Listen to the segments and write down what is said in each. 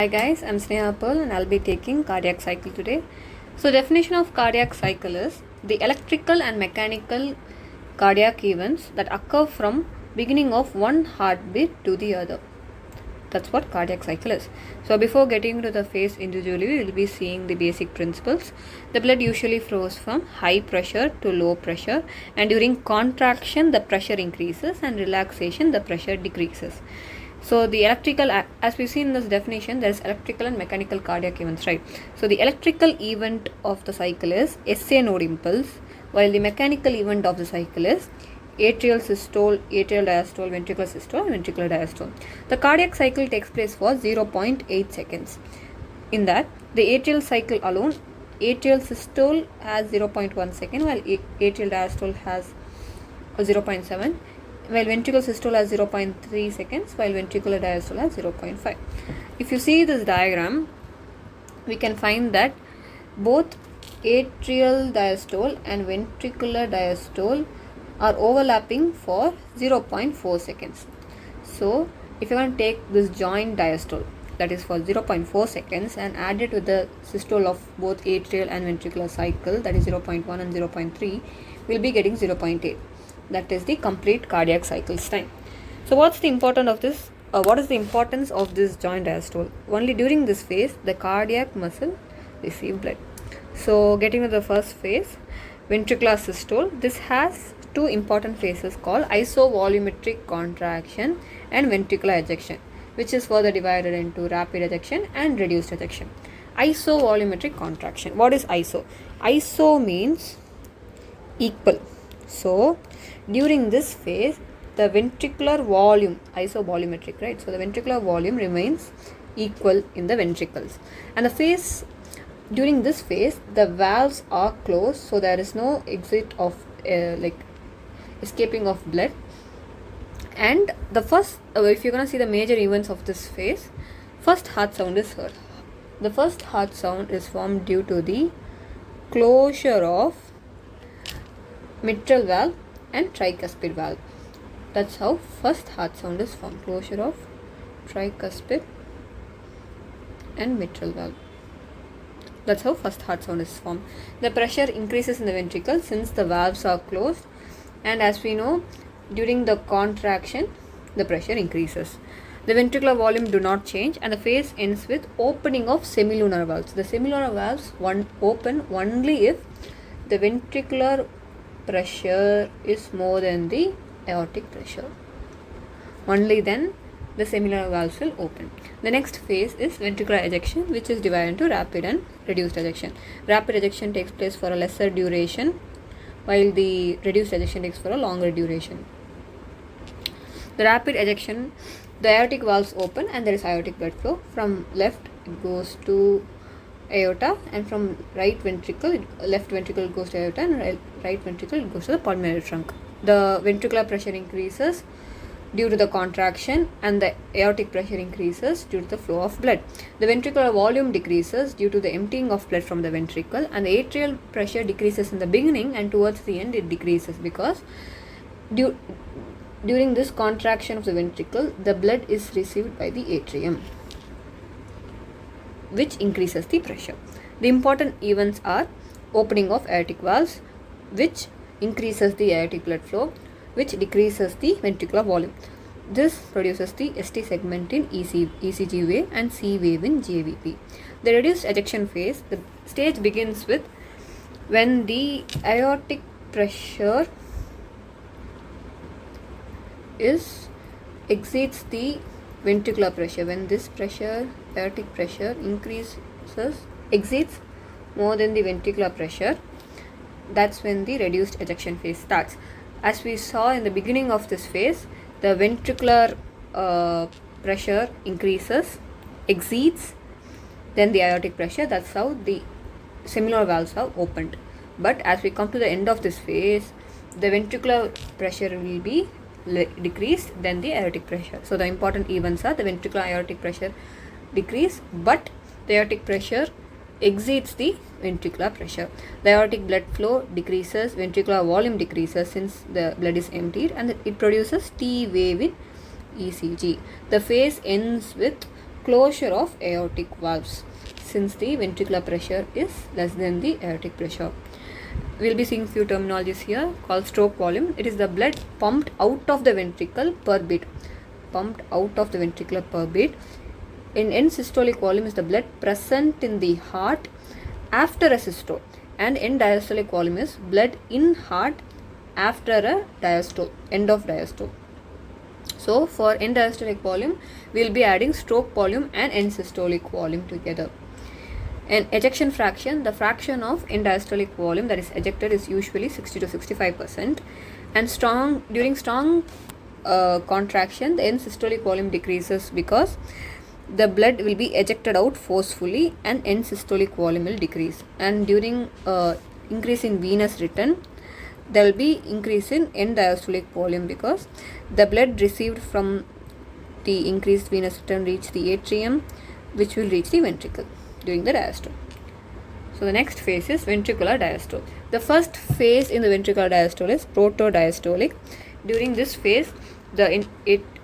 Hi guys, I'm Sneha and I'll be taking cardiac cycle today. So definition of cardiac cycle is the electrical and mechanical cardiac events that occur from beginning of one heartbeat to the other. That's what cardiac cycle is. So before getting to the phase individually, we will be seeing the basic principles. The blood usually flows from high pressure to low pressure, and during contraction the pressure increases and relaxation the pressure decreases. So the electrical, as we see in this definition, there is electrical and mechanical cardiac events, right? So the electrical event of the cycle is SA node impulse, while the mechanical event of the cycle is atrial systole, atrial diastole, ventricular systole, and ventricular diastole. The cardiac cycle takes place for 0.8 seconds. In that, the atrial cycle alone, atrial systole has 0.1 second, while atrial diastole has 0.7, while ventricular systole has 0.3 seconds, while ventricular diastole has 0.5. If you see this diagram, we can find that both atrial diastole and ventricular diastole are overlapping for 0.4 seconds. So if you want to take this joint diastole, that is for 0.4 seconds, and add it with the systole of both atrial and ventricular cycle, that is 0.1 and 0.3, we'll be getting 0.8. That is the complete cardiac cycle's time. So what's the importance of this? What is the importance of this joint diastole? Only during this phase, the cardiac muscle receive blood. So getting to the first phase, ventricular systole. This has two important phases called isovolumetric contraction and ventricular ejection, which is further divided into rapid ejection and reduced ejection. Isovolumetric contraction. What is iso? Iso means equal. So during this phase, the ventricular volume, isovolumetric, right? So the ventricular volume remains equal in the ventricles, and the phase, during this phase, the valves are closed, so there is no exit of escaping of blood. And the first, if you're gonna see the major events of this phase, first heart sound is heard. The first heart sound is formed due to the closure of mitral valve and tricuspid valve. That's how first heart sound is formed. Closure of tricuspid and mitral valve. That's how first heart sound is formed. The pressure increases in the ventricle since the valves are closed, and as we know, during the contraction the pressure increases. The ventricular volume do not change, and the phase ends with opening of semilunar valves. The semilunar valves open only if the ventricular pressure is more than the aortic pressure. Only then the semilunar valves will open. The next phase is ventricular ejection, which is divided into rapid and reduced ejection. Rapid ejection takes place for a lesser duration, while the reduced ejection takes for a longer duration. The rapid ejection, the aortic valves open and there is aortic blood flow. From left it goes to aorta, and from right ventricle, left ventricle goes to aorta, and right ventricle goes to the pulmonary trunk. The ventricular pressure increases due to the contraction, and the aortic pressure increases due to the flow of blood. The ventricular volume decreases due to the emptying of blood from the ventricle, and the atrial pressure decreases in the beginning, and towards the end it decreases because during this contraction of the ventricle, the blood is received by the atrium, which increases the pressure. The important events are opening of aortic valves, which increases the aortic blood flow, which decreases the ventricular volume. This produces the ST segment in ECG wave and C wave in JVP. The reduced ejection phase, the stage begins with when the aortic pressure exceeds the ventricular pressure. When this pressure, aortic pressure exceeds more than the ventricular pressure, that's when the reduced ejection phase starts. As we saw in the beginning of this phase, the ventricular pressure increases, exceeds, then the aortic pressure. That's how the semilunar valves are opened. But as we come to the end of this phase, the ventricular pressure will be decreased, then the aortic pressure. So the important events are the ventricular aortic pressure decrease, but the aortic pressure exceeds the ventricular pressure. The aortic blood flow decreases, ventricular volume decreases since the blood is emptied, and it produces T wave in ECG. The phase ends with closure of aortic valves since the ventricular pressure is less than the aortic pressure. We'll be seeing few terminologies here called stroke volume. It is the blood pumped out of the ventricle per beat. Pumped out of the ventricle per beat. In end systolic volume is the blood present in the heart after a systole, and end diastolic volume is blood in heart after a diastole, end of diastole. So for end diastolic volume, we will be adding stroke volume and end systolic volume together. And ejection fraction, the fraction of end diastolic volume that is ejected is usually 60 to 65%. And during strong contraction, the end systolic volume decreases because the blood will be ejected out forcefully and end systolic volume will decrease. And during increase in venous return, there will be increase in end diastolic volume because the blood received from the increased venous return reach the atrium, which will reach the ventricle during the diastole. So the next phase is ventricular diastole. The first phase in the ventricular diastole is protodiastolic. During this phase, the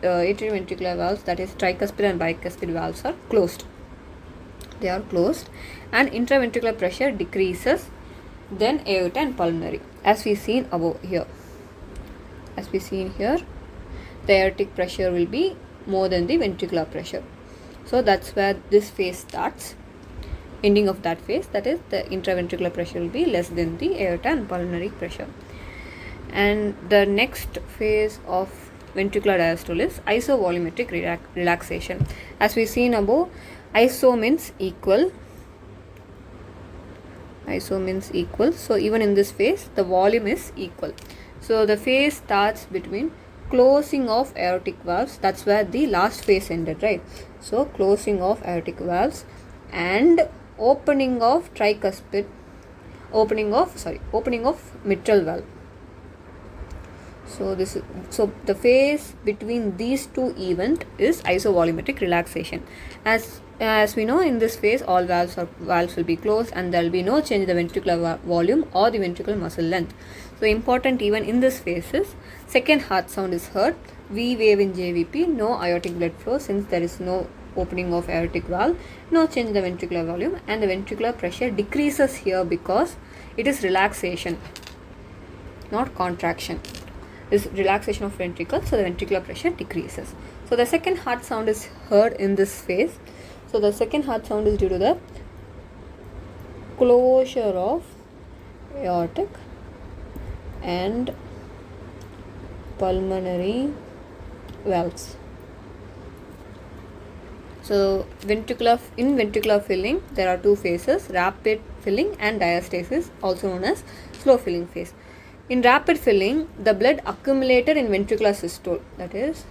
atrioventricular valves, that is tricuspid and bicuspid valves, are closed. They are closed and intraventricular pressure decreases, then aorta and pulmonary, as we seen above here. As we seen here, the aortic pressure will be more than the ventricular pressure. So that's where this phase starts. Ending of that phase, that is the intraventricular pressure will be less than the aorta and pulmonary pressure. And the next phase of ventricular diastole is isovolumetric relaxation. As we seen above, iso means equal. Iso means equal. So even in this phase, the volume is equal. So the phase starts between closing of aortic valves. That's where the last phase ended, right? So closing of aortic valves and opening of tricuspid, opening of mitral valve. So the phase between these two events is isovolumetric relaxation. As we know, in this phase all valves will be closed and there will be no change in the ventricular volume or the ventricular muscle length. So important even in this phase is second heart sound is heard, V wave in JVP, no aortic blood flow since there is no opening of aortic valve, no change in the ventricular volume, and the ventricular pressure decreases here because it is relaxation, not contraction. This relaxation of ventricle, so the ventricular pressure decreases. So the second heart sound is heard in this phase. So the second heart sound is due to the closure of aortic and pulmonary valves. So in ventricular filling, there are two phases, rapid filling and diastasis, also known as slow filling phase. In rapid filling, the blood accumulated in ventricular systole, that is,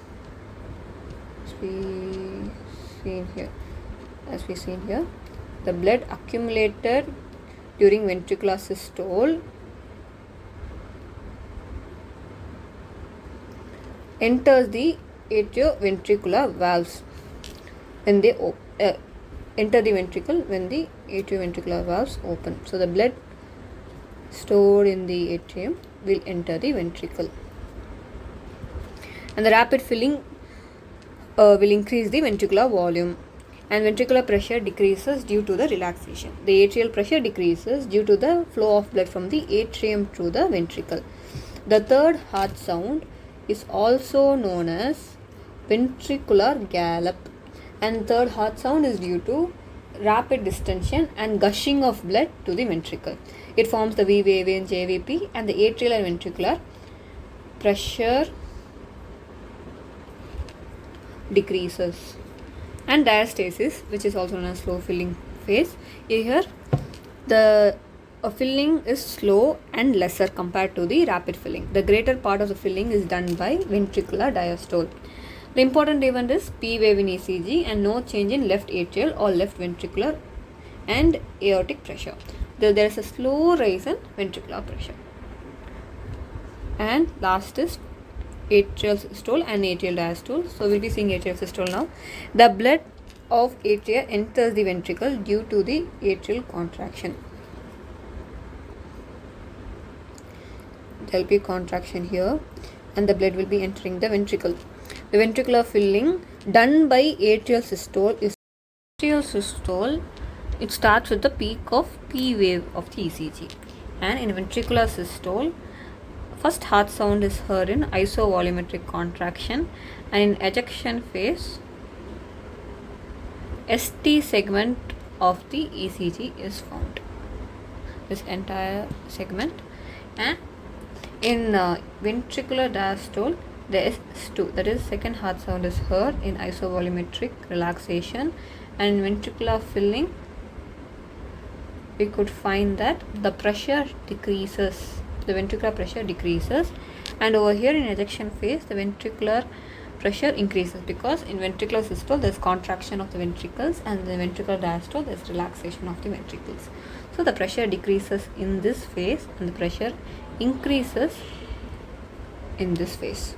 as we seen here, the blood accumulated during ventricular systole enters the atrioventricular valves when they enter the ventricle when the atrioventricular valves open. So the blood stored in the atrium will enter the ventricle, and the rapid filling will increase the ventricular volume, and ventricular pressure decreases due to the relaxation. The atrial pressure decreases due to the flow of blood from the atrium to the ventricle. The third heart sound is also known as ventricular gallop, and third heart sound is due to rapid distension and gushing of blood to the ventricle. It forms the V wave in JVP, and the atrial and ventricular pressure decreases. And diastasis, which is also known as slow filling phase. Here the filling is slow and lesser compared to the rapid filling. The greater part of the filling is done by ventricular diastole. The important event is P wave in ECG and no change in left atrial or left ventricular and aortic pressure. There is a slow rise in ventricular pressure. And last is atrial systole and atrial diastole. So we'll be seeing atrial systole now. The blood of atria enters the ventricle due to the atrial contraction. There will be contraction here and the blood will be entering the ventricle. The ventricular filling done by atrial systole is Atrial systole, it starts with the peak of P wave of the ECG, and in ventricular systole, first heart sound is heard in isovolumetric contraction, and in ejection phase, ST segment of the ECG is found. This entire segment, and in ventricular diastole, the S2, that is second heart sound, is heard in isovolumetric relaxation, and in ventricular filling, we could find that the pressure decreases, the ventricular pressure decreases, and over here in ejection phase, the ventricular pressure increases, because in ventricular systole there is contraction of the ventricles, and in the ventricular diastole there is relaxation of the ventricles. So the pressure decreases in this phase and the pressure increases in this phase.